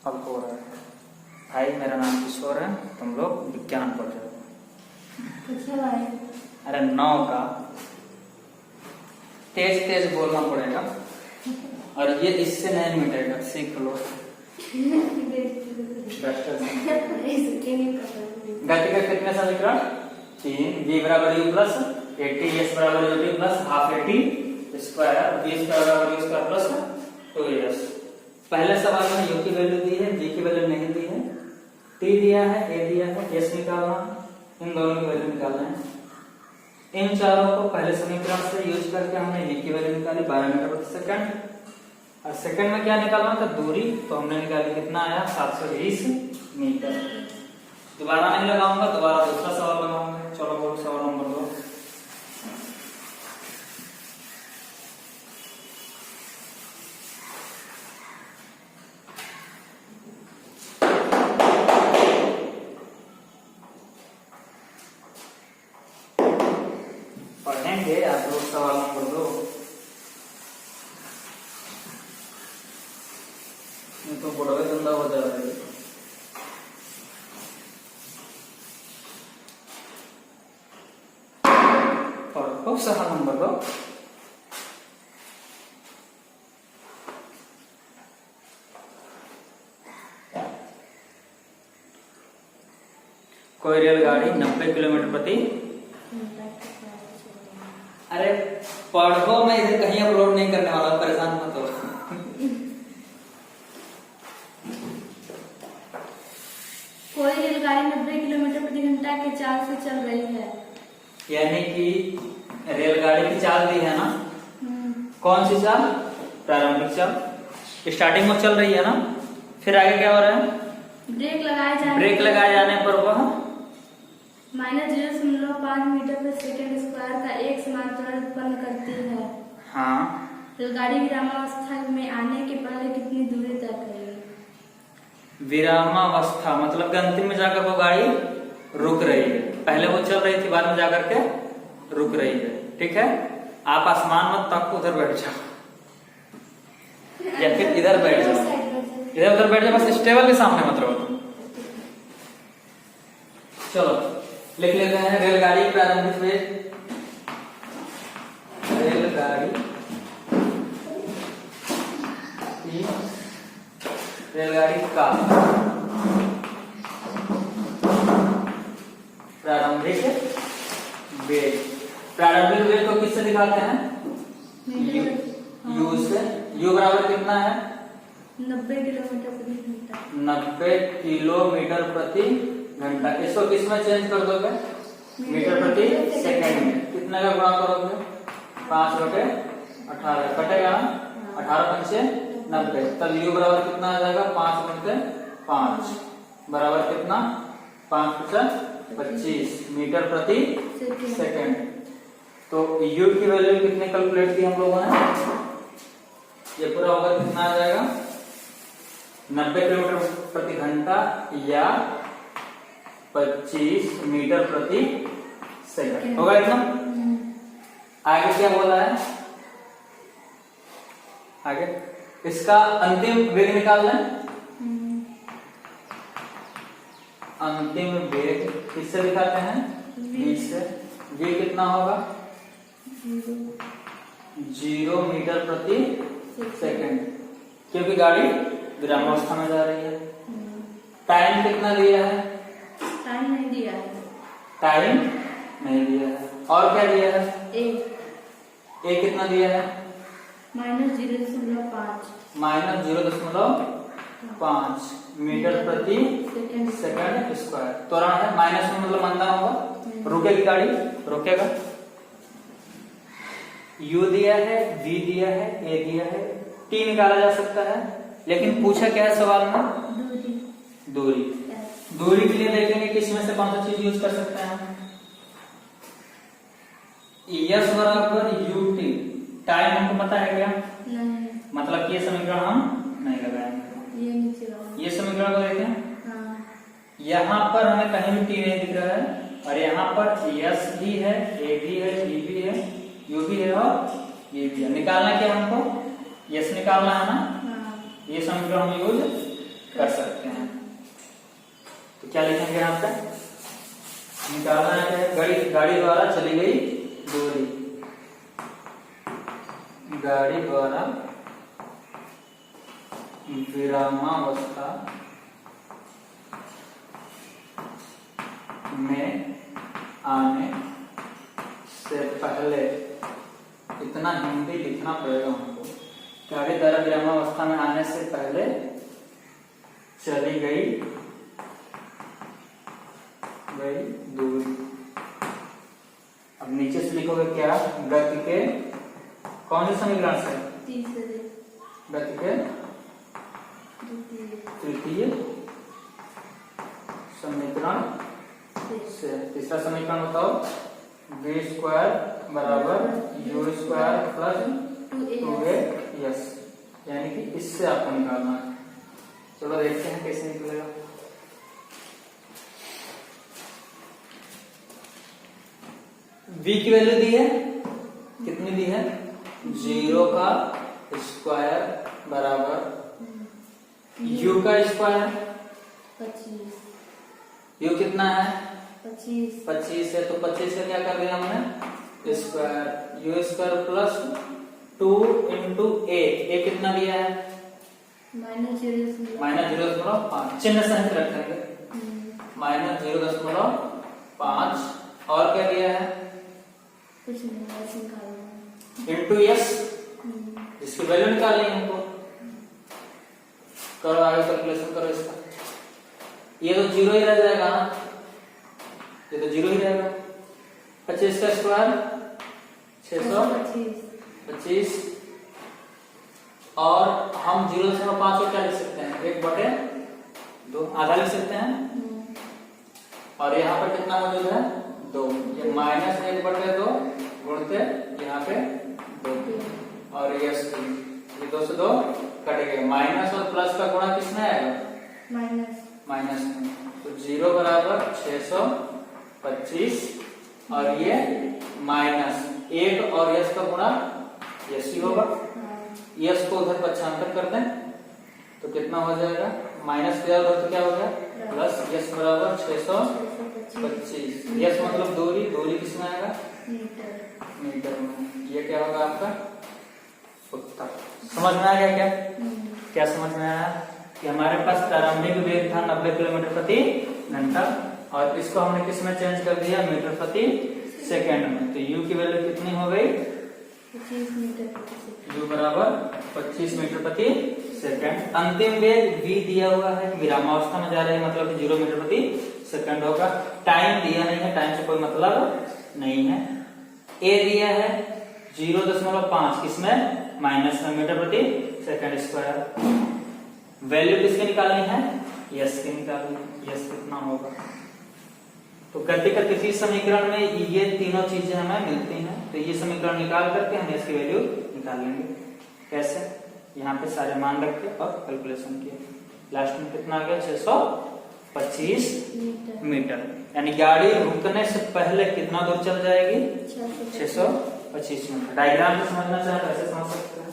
अब हो रहा है। भाई मेरा नाम किशोर है, तुम लोग विज्ञान पढ़ रहे हो। अच्छा भाई। अरे 9 का तेज तेज बोलना पड़ेगा और ये इससे नहीं मिटेगा, सीख लो। गति का कितने समीकरण? 3 v बराबर u प्लस 80 s बराबर u plus half 80 square v बराबर u स्क्वायर प्लस 2s। पहले सवाल में u की वैल्यू दी है, v की वैल्यू नहीं दी है, t दिया है, a दिया है, s निकालना, इन दोनों की वैल्यू निकालना है। इन चारों को पहले समीकरण से यूज करके हमने v की वैल्यू निकाली 12 मीटर प्रति सेकंड और सेकंड में क्या निकालना था? दूरी। तो हमने निकाली, कितना आया? 720 मीटर। दोबारा नहीं लगाऊंगा, दोबारा दूसरा सवाल लगाऊंगा। चलो बोलो सवाल नंबर 2। पढ़ेंगे आप लोग सवाल नंबर 2, तो बुढ़वे धंधा हो जाएगा। पढ़ो सवाल नंबर 2। कोई रेलगाड़ी 90 किलोमीटर प्रति। अरे पढ़ो, मैं इधर कहीं अपलोड नहीं करने वाला, परेशान मत हो। कोई रेलगाड़ी 90 किलोमीटर प्रति घंटा के चाल से चल रही है। यानी कि रेलगाड़ी की चाल दी है ना, कौन सी चाल? प्रारंभिक चाल, स्टार्टिंग में चल रही है ना। फिर आगे क्या हो रहा है? ब्रेक लगाए जाने पर वह -0.5 मीटर प्रति सेकंड स्क्वायर का एक समान त्वरण उत्पन्न करती है। हाँ। रेलगाड़ी विरामावस्था में आने के पहले कितनी दूरी तय करेगी? विरामावस्था मतलब कि अंतिम में जाकर वो गाड़ी रुक रही है। पहले वो चल रही थी, बाद में जाकर के रुक रही है। ठीक है, आप आसमान मत ताको, उधर बैठ जाओ या फिर इधर बैठ जाओ, इधर उधर बैठ जाओ, बस स्टेबल के सामने मत रहो। चलो लिख लेते हैं। रेलगाड़ी प्रारंभिक वेग, रेलगाड़ी का प्रारंभिक वेग। प्रारंभिक वेग को किससे दिखाते हैं? u से। u बराबर कितना है? 90 किलोमीटर प्रति घंटा। 90 किलोमीटर प्रति घंटा। इसको किस में चेंज कर दोगे? मीटर प्रति सेकंड में। कितने का गुणा करोगे? 5 बटे 18 कटेगा ना, 18 पंचे 90। तब u बराबर कितना आ जाएगा? 5 बटे 5 बराबर कितना? 5 पचास 25 मीटर प्रति सेकंड। तो u की वैल्यू कितने कैलकुलेट की हम लोगों ने? ये पूरा होगा कितना आ जाएगा? 90 किलोमीटर प्रति घंटा या 25 मीटर प्रति सेकंड होगा इतना। आगे क्या बोला है? आगे इसका अंतिम वेग निकालना है। अंतिम वेग किससे दिखाते हैं? v से। v कितना होगा? 0 मीटर प्रति सेकंड, क्योंकि गाड़ी विरामावस्था में जा रही है। टाइम कितना दिया है? टाइम नहीं दिया है। टाइम नहीं दिया है। और क्या दिया है? a कितना दिया है? -0.5 -0.5 मीटर प्रति सेकंड स्क्वायर। त्वरण है, माइनस में मतलब मंदा होगा, रुकेगी गाड़ी, रुकेगा। u दिया है, v दिया है, a दिया है, t निकाला जा सकता है, लेकिन पूछा क्या है सवाल में? दूरी। दूरी के लिए देखेंगे किस में से कौन सा चीज यूज कर सकते हैं? s बराबर ut। टाइम हमको पता है क्या? नहीं। मतलब कि ये समीकरण हम नहीं लगाएंगे। ये नीचे लगाओ। ये समीकरण को देखें, हाँ। यहाँ पर हमें कहीं भी t नहीं दिख रहा है और यहाँ पर s भी है, a भी है, v भी है, u भी है और ये भी है। निकालना क्या हमको? s निकालना है ना। हाँ। ये समीकरण हम यूज कर सकते हैं। तो क्या लिखेंगे यहाँ पे, निकालना है गाड़ी द्वारा चली गई दूरी, गाड़ी द्वारा विरामावस्था में आने से पहले, इतना हिंदी लिखना पड़ेगा हमको, गाड़ी द्वारा विरामावस्था में आने से पहले चली गई दूरी। अब नीचे से लिखोगे क्या, गति के कौन से समीकरण से, तीसरे, गति के तृतीय समीकरण से। तीसरा समीकरण बताओ, v स्क्वायर बराबर u स्क्वायर प्लस 2as, यानी कि इससे आपको निकालना है। चलो देखते हैं कैसे निकलेगा। v की वैल्यू दी है, कितनी दी है, 0 का स्क्वायर बराबर u का स्क्वायर 25, u कितना है, 25 है, तो 25 से क्या कर दिया हमने, square, u square plus 2 into a कितना दिया है, -0.5, चिन्ह सहित रखेंगे, -0.5, और क्या दिया है, कुछ नहीं, ऐसे निकालना इंटू s, जिसकी वैल्यू निकालनी है हमको। करो आगे कैलकुलेशन करो इसका, ये तो 0 ही रह जाएगा ना, ये तो 0 ही रहेगा। 25 का स्क्वायर 625, और हम 0.5 को क्या लिख सकते हैं, 1/2, आधा लिख सकते हैं, और यहाँ पर कितना मौजूद है, 2, ये -1/2 गुणते यहाँ पे 2, और ये 2 से 2 कट गए, माइनस और प्लस का गुणा किसमें आएगा, माइनस में, तो 0 बराबर 625, और ये -1 और यस का गुणा यस ही होगा, यस को उधर पक्षांतर कर दें तो कितना हो जाएगा, माइनस किया होगा तो क्या हो गया, प्लस, यस बराबर 625, यस मतलब दूरी किसमें आएगा, मीटर में, ये क्या होगा आपका उत्तर। समझ में आ गया क्या, क्या समझ में आया कि हमारे पास प्रारंभिक वेग था 90 किलोमीटर प्रति घंटा, और इसको हमने किस में चेंज कर दिया, मीटर प्रति सेकंड में, तो u की वैल्यू कितनी हो गई, 25 मीटर प्रति सेकंड, u बराबर 25 मीटर प्रति सेकंड। अंतिम वेग v दिया हुआ है, विरामावस्था में जा रहे हैं, मतलब 0 मीटर प्रति सेकंड होगा। टाइम दिया नहीं है, टाइम से कोई मतलब नहीं है। a दिया है 0.5, किसमें, माइनस में, मीटर प्रति सेकंड स्क्वायर। वैल्यू किसकी निकालनी है, यस की निकालनी है, यस कितना होगा। तो गति का किसी समीकरण में ये तीनों चीजें हमें मिलती हैं, तो ये समीकरण निकाल करके हम इसकी वैल्यू निकालेंगे। कैसे, यहाँ पे सारे मान रख के और कैलकुलेशन किए, लास्ट में कितना आ गया, 625 मीटर, यानी गाड़ी रुकने से पहले कितना दूर चल जाएगी, 625 मीटर। डायग्राम से समझना चाहे तो ऐसे समझ सकते हैं,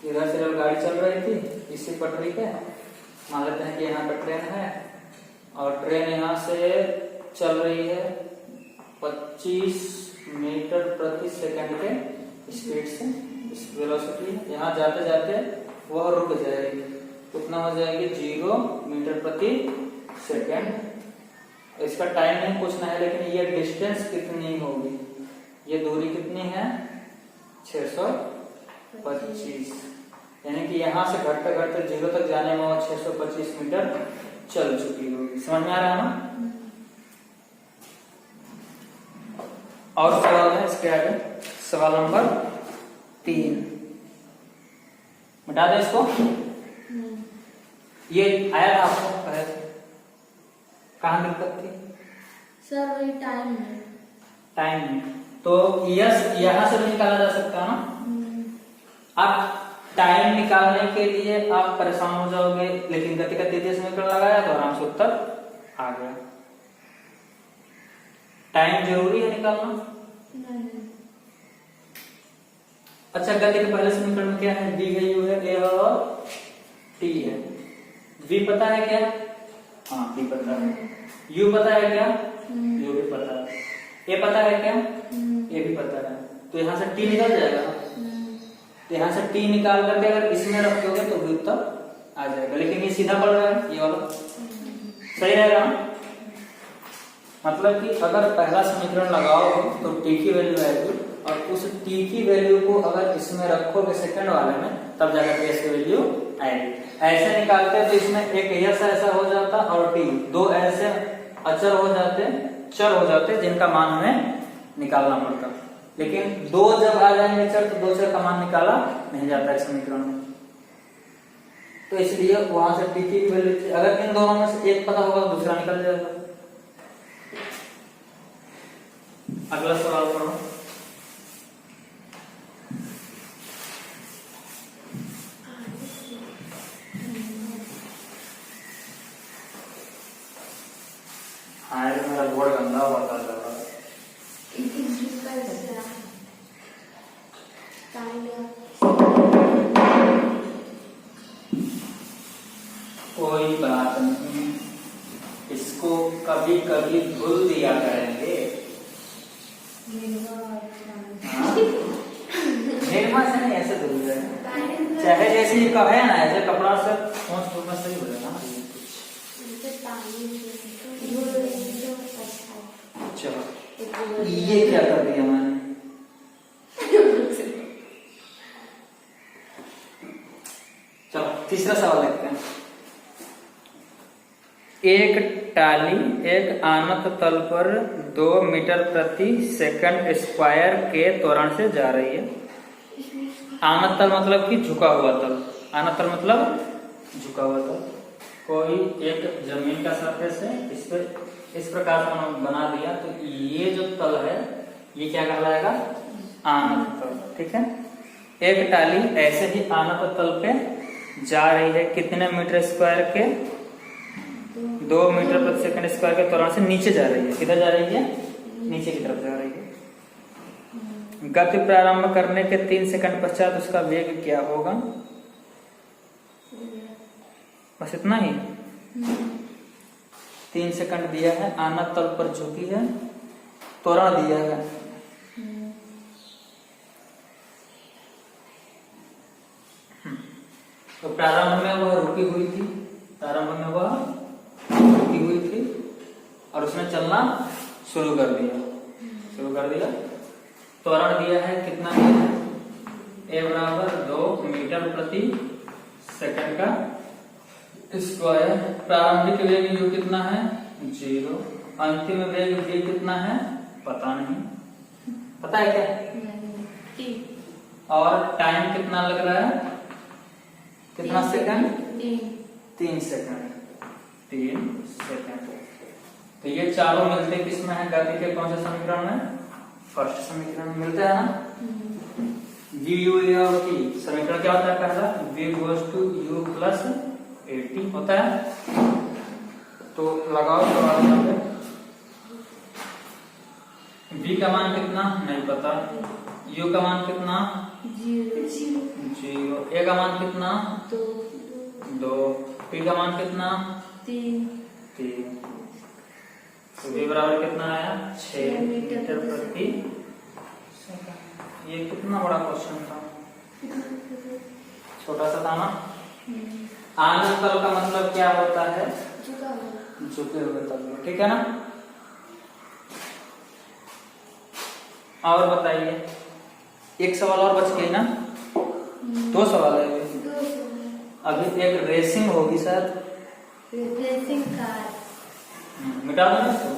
इधर से गाड़ी चल रही थी इसी पटरी पे, मान लेते हैं कि यहाँ पे ट्रेन है, और ट्रेन यहाँ से चल रही है 25 मीटर प्रति सेकंड के स्पीड से, इस वेलोसिटी, यहाँ जाते जाते वह रुक जाएगी, कितना हो जाएगी, 0 मीटर प्रति सेकंड। इसका टाइम नहीं पूछना है, लेकिन ये डिस्टेंस कितनी होगी, ये दूरी कितनी है, 625, यानी कि यहाँ से घटते घटते 0 तक जाने में वो 625 मीटर चल चुकी होगी। समझ में आ रहा है ना। और सवाल है इसके आगे, सवाल नंबर 3, बता दें इसको, ये आया था आपको पहले, कहाँ दिक्कत थी सर, वही टाइम है, टाइम में, तो यस यहाँ से भी निकाला जा सकता है ना। आप टाइम निकालने के लिए आप परेशान हो जाओगे, लेकिन गति का तृतीय समीकरण लगाया तो आराम से उत्तर आ गया। टाइम जरूरी है निकालना। नहीं, अच्छा, गति के पहले समीकरण में क्या है, दी गई है ए और टी है, v पता है क्या? हाँ v पता है। u पता है क्या? u भी पता है। a पता है क्या? a भी पता है। तो यहाँ से t निकल जाएगा। तो यहाँ से t निकाल करके अगर इसमें रखोगे तो v तक आ जाएगा, लेकिन ये सीधा पड़ रहा है ये वाला, सही रहेगा। मतलब कि अगर पहला समीकरण लगाओगे तो t की वैल्यू आएगी और उस t की वैल्यू को अगर इसमें रखोगे सेकंड वाले में, तब जाकर के इसकी वैल्यू आएगी। ऐसे निकालते तो इसमें एक यस ऐसा हो जाता और t, दो ऐसे अचर हो जाते, चर हो जाते जिनका मान हमें निकालना पड़ता। लेकिन दो जब आ जाएंगे चर तो दो चर का मान निकाला नहीं जाता है समीकरण में। तो इसलिए वहां से t की वैल्यू, अगर इन दोनों में से एक पता होगा तो दूसरा निकल जाएगा। अगला सवाल पढ़ो। हाँ मेरा बोर्ड गंदा हुआ था जरा। कोई बात नहीं, इसको कभी कभी धुल दिया करेंगे। निर्मा से नहीं ऐसे धुल जाए, चाहे जैसे ही कहे ना ऐसे कपड़ा से पहुंच धूप में सही हो जाएगा ना। चलो ये क्या कर दिया मैंने? चलो तीसरा सवाल देखते हैं। एक टाली एक आनत तल पर 2 मीटर प्रति सेकंड स्क्वायर के त्वरण से जा रही है। आनत तल मतलब कि झुका हुआ तल, आनत तल मतलब झुका हुआ तल। कोई एक जमीन का सरफेस है, इस पर इस प्रकार से हमने बना दिया, तो ये जो तल है ये क्या कहलाएगा? आनत तल। ठीक है, एक टाली ऐसे ही आनत तल पे जा रही है, कितने मीटर स्क्वायर के? 2 मीटर प्रति सेकंड स्क्वायर के त्वरण से नीचे जा रही है। किधर जा रही है? नीचे की तरफ जा रही है। गति प्रारंभ करने के 3 सेकंड पश्चात उसका वेग क्या होगा? बस इतना ही। 3 सेकंड दिया है, आनत तल पर झुकी है, त्वरण दिया है। तो प्रारंभ में वह रुकी हुई थी, प्रारंभ में वह रुकी हुई थी और उसने चलना शुरू कर दिया। त्वरण दिया है, कितना दिया है? a बराबर 2 मीटर प्रति सेकंड का स्क्वायर। प्रारंभिक वेग u कितना है? 0। अंतिम वेग v कितना है? पता नहीं। पता है क्या? और टाइम कितना लग रहा है? कितना सेकंड? 3 सेकंड। 3 सेकंड। तो ये चारों मिलते किसमें है? गति के कौन से समीकरण में? फर्स्ट समीकरण में मिलता है ना। v u और t समीकरण क्या होता है? पहला v goes to u plus at होता है। तो लगाओ सवाल में। v का मान कितना? नहीं पता। u का मान कितना? 0। a का मान कितना? 2। p का मान कितना? 3। तो v बराबर कितना आया? 6 मीटर प्रति सेकंड। ये कितना बड़ा क्वेश्चन था, छोटा सा था ना। आनत तल का मतलब क्या होता है? झुके हुए तल। ठीक है ना। और बताइए, एक सवाल और बच गई ना? 2 सवाल है अभी। एक रेसिंग होगी सर, रेसिंग कार। मिटा दो ना इसको।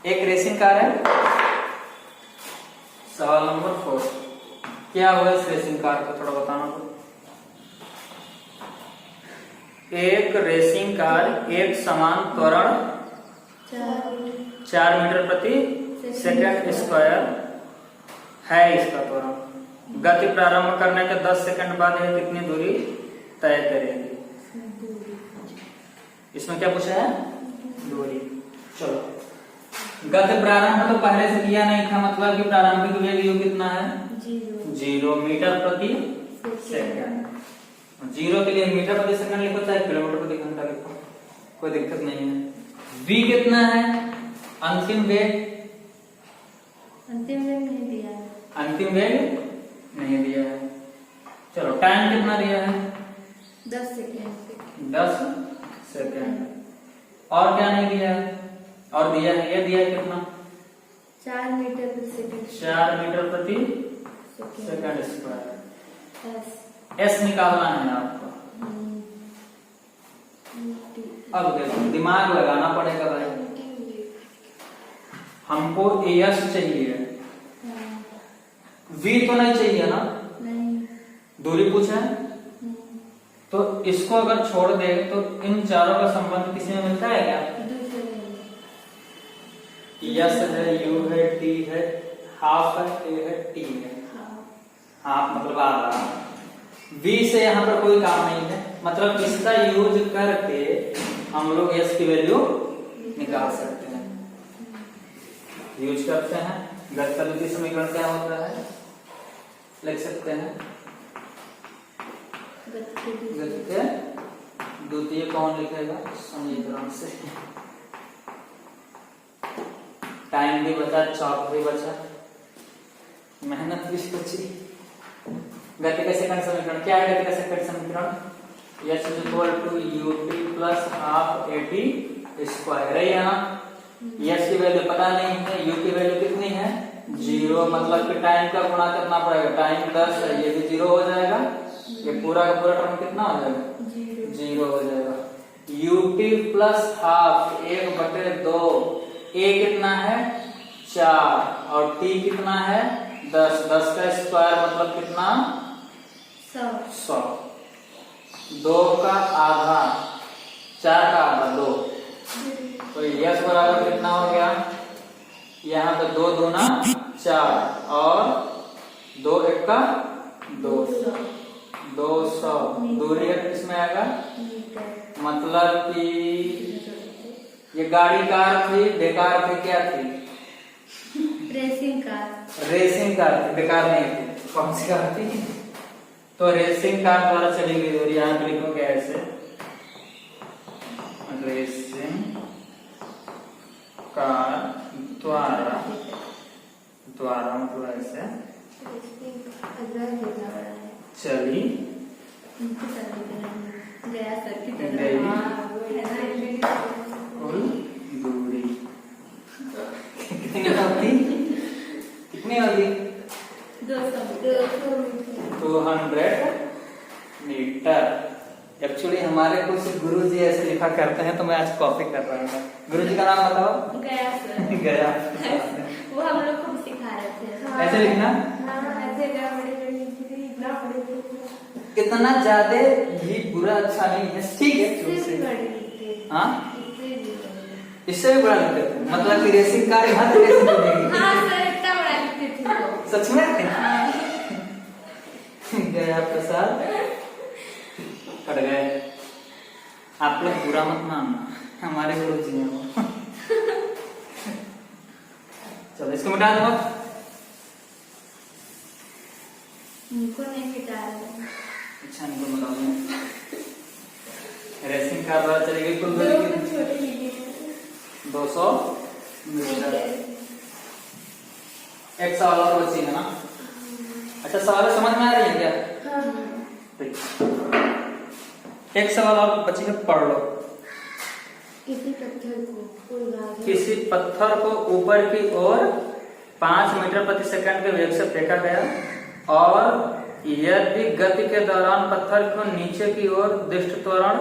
एक रेसिंग कार है। सवाल नंबर 4, क्या हुआ इस रेसिंग कार का? थोड़ा बताना। एक रेसिंग कार एक समान त्वरण 4 मीटर प्रति सेकंड स्क्वायर है इसका त्वरण। गति प्रारंभ करने के 10 सेकंड बाद यह कितनी दूरी तय करेगी? इसमें क्या पूछा है? दूरी। चलो, गति प्रारंभ तो पहले से किया नहीं था, मतलब कि प्रारंभिक वेग u कितना है? 0। 0 मीटर प्रति सेकंड। 0 के लिए मीटर प्रति सेकंड लिखो चाहे किलोमीटर प्रति घंटा लिखो, कोई दिक्कत नहीं है। v कितना है? अंतिम वेग, अंतिम वेग नहीं दिया है। अंतिम वेग नहीं दिया है। चलो टाइम कितना दिया है? 10 सेकेंड। 10 सेकंड। और क्या नहीं दिया है? और दिया है, ये दिया है कितना? 4 मीटर प्रति सेकंड। 4 मीटर प्रति सेकंड स्क्वायर। एस एस निकालना है आपको। अब देखो दिमाग लगाना पड़ेगा भाई, हमको एस चाहिए, वी तो नहीं चाहिए ना, नहीं। दूरी पूछा है तो इसको अगर छोड़ दे तो इन चारों का संबंध किसी में मिलता है क्या? यस है, यू है, टी है, हाफ है, ए है, टी है। हाफ मतलब आधा। v से यहाँ पर कोई काम नहीं है, मतलब इसका यूज करके हम लोग s की वैल्यू निकाल सकते हैं। यूज करते हैं। गतिज समीकरण क्या होता है लिख सकते हैं? गति द्वितीय कौन लिखेगा? समीकरण से। टाइम भी बचा, चौक भी बचा, मेहनत भी बची। गति का सेकंड समीकरण क्या है? गति का सेकंड समीकरण h = ut + half at square है ना। s की वैल्यू पता नहीं है, u की वैल्यू कितनी है? 0, मतलब कि टाइम का गुणा करना पड़ेगा। टाइम 10 है, ये भी 0 हो जाएगा, ये पूरा का पूरा टर्म कितना हो जाएगा? 0 हो जाएगा। ut + हाफ 1/2, a कितना है? 4 और t कितना है? 10। 10 का स्क्वायर मतलब कितना? 100। 2 का आधा, 4 का आधा 2, तो यस बराबर कितना हो गया? यहाँ पे 2 दूना 4 और 2 1 200। 200 दूरी है किसमें आएगा? मतलब कि ये गाड़ी कार थी, बेकार थी, क्या थी? Racing car. रेसिंग कार थी, बेकार नहीं थी। कौन सी कार थी? तो रेसिंग कार द्वारा चली गई दूरी, यहाँ पे लिखो क्या ऐसे? रेसिंग कार द्वारा मतलब ऐसे चली दूरी कितनी होती? 200 मीटर। एक्चुअली हमारे कुछ गुरुजी ऐसे लिखा करते हैं तो मैं आज कॉपी कर रहा था। गुरुजी का नाम बताओ? गया सर। गया। वो हम लोग को सिखा रहे थे। ऐसे लिखना? ऐसे इतना ज्यादा भी बुरा अच्छा नहीं है, ठीक है। हाँ, इससे भी बड़ा लिखते थे, मतलब कि रेसिंग कार यहाँ तक रेसिंग करेगी। हाँ सर, इतना बड़ा लिखते थे। सच में? गया प्रसाद पड़ गए। आप लोग बुरा मत मानना, हमारे गुरु जी हैं वो। चलो इसको मिटा दो। इनको नहीं मिटा रहे। अच्छा इनको मिटा दो। रेसिंग कार द्वारा चलेगी कुल दूरी कितनी? 200 मीटर। एक सवाल और बची है ना? अच्छा सवाल समझ में आ रही है क्या? एक सवाल और बची है, पढ़ लो। किसी पत्थर को ऊपर की ओर 5 मीटर प्रति सेकंड के वेग से फेंका गया और यदि गति के दौरान पत्थर को नीचे की ओर दृष्टि त्वरण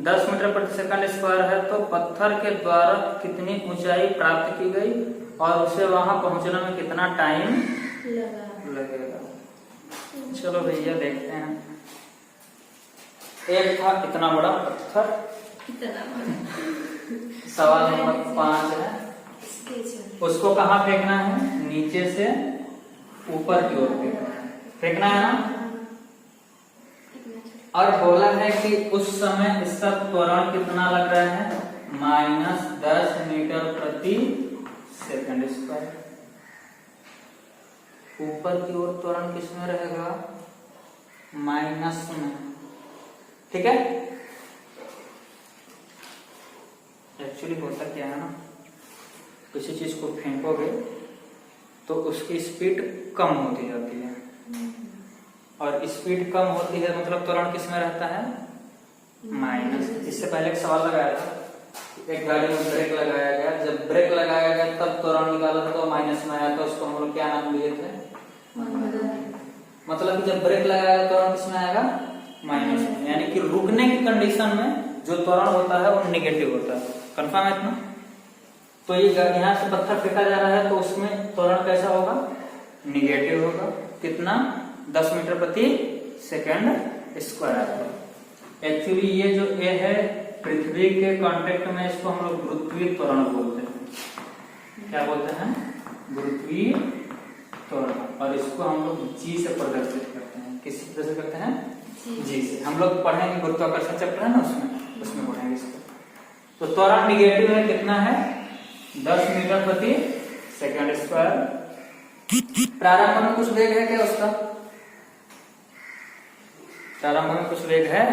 10 मीटर प्रति सेकंड स्क्वायर है तो पत्थर के द्वारा कितनी ऊंचाई प्राप्त की गई और उसे वहां पहुंचने में कितना टाइम लगेगा? चलो भैया देखते हैं। एक था इतना बड़ा पत्थर, सवाल नंबर 5 है, उसको कहाँ फेंकना है? नीचे से ऊपर की ओर फेंकना है ना। और बोला है कि उस समय इसका त्वरण कितना लग रहा है? -10 मीटर प्रति सेकंड स्क्वायर। ऊपर की ओर त्वरण किसमें रहेगा, माइनस में, ठीक है। एक्चुअली होता क्या है ना, किसी चीज को फेंकोगे तो उसकी स्पीड कम होती जाती है, और स्पीड कम होती है मतलब त्वरण किसमें रहता है, माइनस। इससे पहले एक सवाल लगाया था, एक गाड़ी में ब्रेक लगाया गया, जब ब्रेक लगाया गया तब त्वरण निकाला तो माइनस में आया, तो उसको हम लोग क्या नाम दिए थे, मतलब कि जब ब्रेक लगाया गया त्वरण किसमें आएगा, माइनस में, यानी कि रुकने की कंडीशन में जो त्वरण होता है वो नेगेटिव होता है। कंफर्म है इतना। तो ये यहाँ से पत्थर फेंका जा रहा है तो उसमें त्वरण कैसा होगा, निगेटिव होगा। कितना, 10 मीटर प्रति सेकंड स्क्वायर। एक्चुअली ये जो ए है पृथ्वी के कांटेक्ट में, इसको हम लोग गुरुत्वीय त्वरण बोलते हैं। क्या बोलते हैं, गुरुत्वीय त्वरण। और इसको हम लोग जी से प्रदर्शित करते हैं। किस तरह से करते हैं, जी से। हम लोग पढ़ेंगे गुरुत्वाकर्षण चैप्टर है ना, उसमें पढ़ेंगे इसको। तो त्वरण निगेटिव है, कितना है, 10 मीटर प्रति सेकंड स्क्वायर। प्रारंभ में कुछ वेग है क्या उसका, प्रारंभ में कुछ वेग है,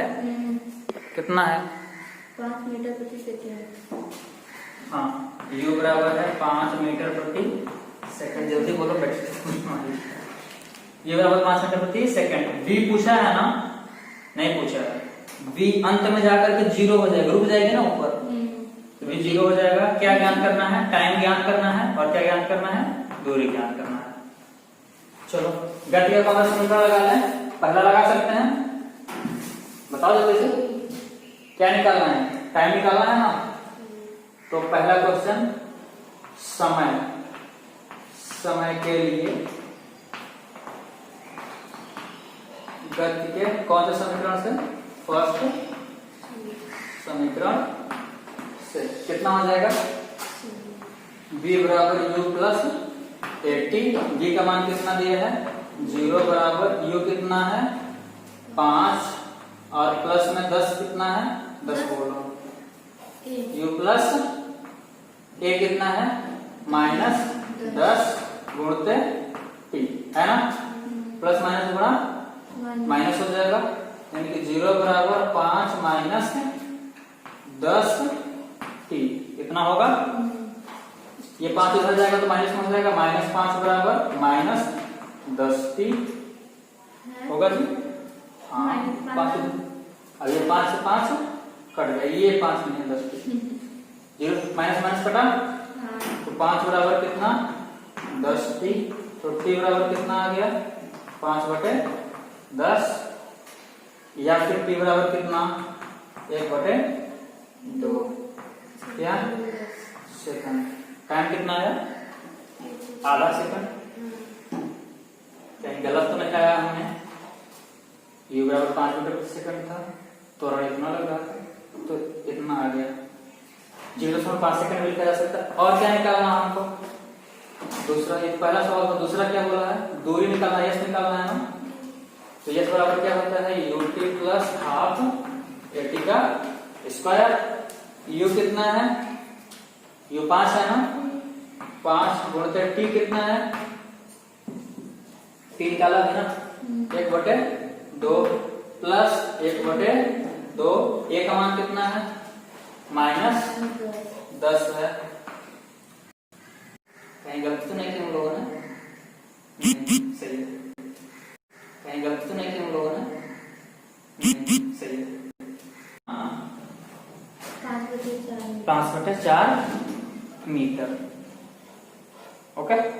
कितना है, 5 मीटर प्रति सेकंड। हाँ, u बराबर है 5 मीटर प्रति सेकंड। जल्दी बोलो बैठे, u बराबर 5 मीटर प्रति सेकंड। v पूछा है ना, नहीं पूछा है। v अंत में जाकर के 0 हो जाएगा, रुक जाएगी ना ऊपर, तो v 0 हो जाएगा। क्या ज्ञान करना है, टाइम ज्ञान करना है, और क्या ज्ञान करना है, दूरी ज्ञान करना है। चलो गति का कौन सा समीकरण लगा लें, पहला लगा सकते हैं, बताओ जल्दी से। क्या निकालना है, टाइम निकालना है ना। तो पहला क्वेश्चन, समय के लिए गति के कौन से समीकरण से, फर्स्ट समीकरण से कितना हो जाएगा, v बराबर u प्लस 80। v का मान कितना दिया है, 0 बराबर u कितना है, 5, और प्लस में 10 कितना है, 10 बोलो, u प्लस a कितना है, माइनस 10 गुणते t, है ना। प्लस माइनस गुणा माइनस हो जाएगा, यानी कि 0 बराबर 5 माइनस 10 t, कितना होगा, ये 5 इधर जाएगा तो माइनस में हो जाएगा, -5 बराबर -10 t होगा जी। हाँ, 5, अब ये 5 से 5 कट गया, ये 5 नहीं है 10 t, 0 माइनस माइनस कटा, तो 5 बराबर कितना, 10 t। तो t बराबर कितना आ गया, 5/10, या फिर t बराबर कितना, 1/2, क्या सेकंड। टाइम कितना आया, आधा सेकंड। कहीं गलत तो नहीं आया हमने, u बराबर 5 मीटर प्रति सेकंड था, त्वरण इतना लग रहा था, तो इतना आ गया। 0.5 सेकंड में लिखा जा सकता है। और क्या निकालना हमको, दूसरा, ये पहला सवाल था, दूसरा क्या बोला है, दूरी निकालना, यश निकालना है ना। तो यश बराबर क्या होता है, ut प्लस हाफ 80 का स्क्वायर। u कितना है, u 5 है ना, 5 गुणित t कितना है, t निकाला है ना, 1/2 प्लस 1/2, a का मान कितना है, -10 है। कहीं गलत तो नहीं कि हम लोगों ने, सही है, कहीं गलत तो नहीं कि हम लोगों ने, सही है। हाँ, 5/4 मीटर। ओके।